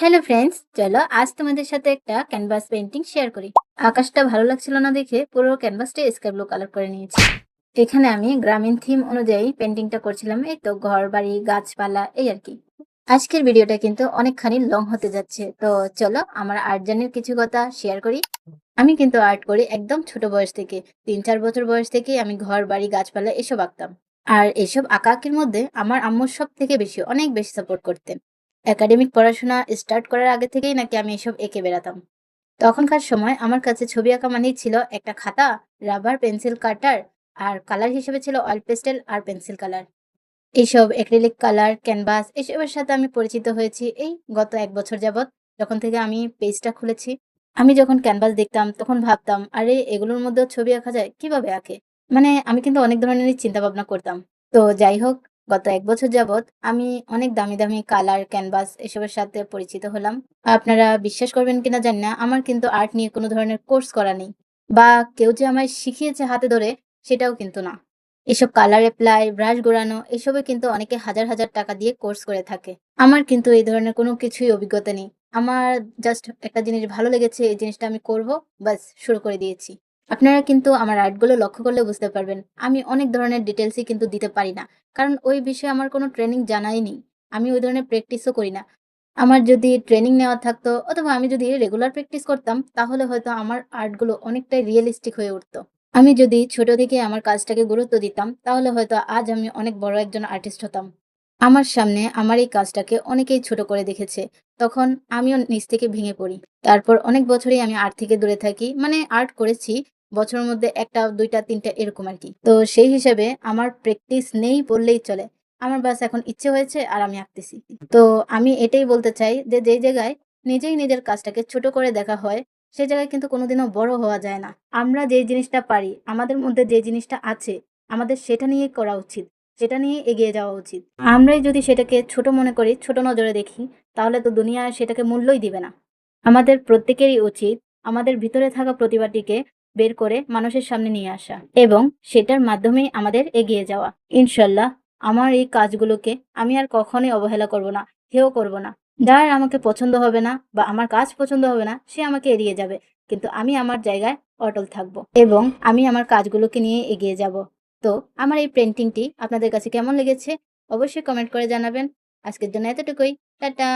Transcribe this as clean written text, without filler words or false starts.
Hello friends, চলো আজ তোমাদের সাথে একটা ক্যানভাস পেন্টিং শেয়ার করি। আকাশটা ভালো লাগছিল না দেখে পুরো ক্যানভাসটা স্কাই ব্লু কালার করে নিয়েছি। এখানে আমি গ্রামীণ থিম অনুযায়ী পেন্টিংটা করছিলাম, এই তো ঘর বাড়ি গাছপালা এই আর কি। আজকের ভিডিওটা কিন্তু অনেকখানি লং হতে যাচ্ছে, তো চলো আমার আর্ট জার্নির কিছু কথা শেয়ার করি। আমি কিন্তু আর্ট করি একদম ছোট বয়স থেকে। 3-4 বছর বয়স থেকে আমি ঘর বাড়ি গাছপালা এসব আঁকতাম। আর এসব আঁকাআঁকির মধ্যে আমার আম্মু সব থেকে বেশি অনেক বেশি সাপোর্ট করতেন। একাডেমিক পড়াশোনা স্টার্ট করার আগে থেকেই নাকি আমি এসব এঁকে বেড়াতাম। তখনকার সময় আমার কাছে ছবি আঁকা মানেই ছিল একটা খাতা, রাবার, পেন্সিল কাটার, আর কালার হিসেবে ছিল অয়েল পেস্টেল আর পেন্সিল কালার। এইসব অ্যাক্রিলিক কালার, ক্যানভাস এসবের সাথে আমি পরিচিত হয়েছি এই গত ১ বছর যাবৎ, যখন থেকে আমি পেজটা খুলেছি। আমি যখন ক্যানভাস দেখতাম তখন ভাবতাম, আরে এগুলোর মধ্যেও ছবি আঁকা যায়, কিভাবে আঁকে? মানে আমি কিন্তু অনেক ধরনেরই চিন্তা ভাবনা করতাম। তো যাই হোক, গত ১ বছর যাবৎ আমি অনেক দামি, দামি কালার, ক্যানভাস এসবের সাথে পরিচিত হলাম। আপনারা বিশ্বাস করবেন কিনা জানি না, আমার কিন্তু আর্ট নিয়ে কোনো ধরনের কোর্স করা নেই। বা কেউ যে আমায় শিখিয়েছে হাতে ধরে, সেটাও কিন্তু না। এসব কালার এপ্লাই, ব্রাশ ঘোরানো এসবে কিন্তু অনেকে হাজার, হাজার টাকা দিয়ে কোর্স করে থাকে। আমার কিন্তু এই ধরনের কোনো কিছুই অভিজ্ঞতা নেই। আমার জাস্ট একটা জিনিস ভালো লেগেছে, এই জিনিসটা আমি করব, ব্যাস শুরু করে দিয়েছি। আপনারা কিন্তু আমার আর্টগুলো লক্ষ্য করলে বুঝতে পারবেন, আমি অনেক ধরনের ডিটেইলসই কিন্তু দিতে পারি না। কারণ ওই বিষয়ে আমার কোনো ট্রেনিং জানাই নেই। আমি ওই ধরনের প্র্যাকটিসও করি না। আমার যদি ট্রেনিং নেওয়া থাকতো অথবা আমি যদি রেগুলার প্র্যাকটিস করতাম, তাহলে হয়তো আমার আর্টগুলো অনেকটাই রিয়ালিস্টিক হয়ে উঠত। আমি যদি ছোট থেকে আমার কাজটাকে গুরুত্ব দিতাম, তাহলে হয়তো আজ আমি অনেক বড় একজন আর্টিস্ট হতাম। আমার সামনে আমার এই কাজটাকে অনেকেই ছোট করে দেখেছে। তখন আমিও নিজ থেকে ভেঙে পড়ি। তারপর অনেক বছরই আমি আর্ট থেকে দূরে থাকি। মানে আর্ট করেছি, বছরের মধ্যে ১ টা, ২ টা, ৩ টা এরকম আরকি। তো সেই হিসেবে আমার প্র্যাকটিস নেই বললেই চলে। আমার বাস এখন ইচ্ছে হয়েছে আর আমি আঁকতেছি। তো আমি এটাই বলতে চাই যে, যেই জায়গায় নিজেই নিজের কাজটাকে ছোট করে দেখা হয়, সে জায়গায় কিন্তু কোনোদিনও বড় হওয়া যায় না। আমরা যেই জিনিসটা পারি, আমাদের মধ্যে যে জিনিসটা আছে, আমাদের সেটা নিয়েই করা উচিত। সেটা নিয়েই এগিয়ে যাওয়া উচিত। আমরাই যদি সেটাকে ছোট মনে করি, ছোট নজরে দেখি, তাহলে তো দুনিয়া সেটাকে মূল্যই দিবে না। আমাদের প্রত্যেকেরই উচিত আমাদের ভিতরে থাকা প্রতিভাটিকে বের করে মানুষের সামনে নিয়ে আসা এবং সেটার মাধ্যমেই আমাদের এগিয়ে যাওয়া। ইনশাল্লাহ আমার এই কাজগুলোকে আমি আর কখনোই অবহেলা করব না, হেয় করব না। যার আমাকে পছন্দ হবে না বা আমার কাজ পছন্দ হবে না, সে আমাকে এড়িয়ে যাবে। কিন্তু আমি আমার জায়গায় অটল থাকব এবং আমি আমার কাজগুলোকে নিয়ে এগিয়ে যাব। তো আমার এই পেইন্টিংটি আপনাদের কাছে কেমন লেগেছে অবশ্যই কমেন্ট করে জানাবেন। আজকের জন্য এতটুকুই। টাটা।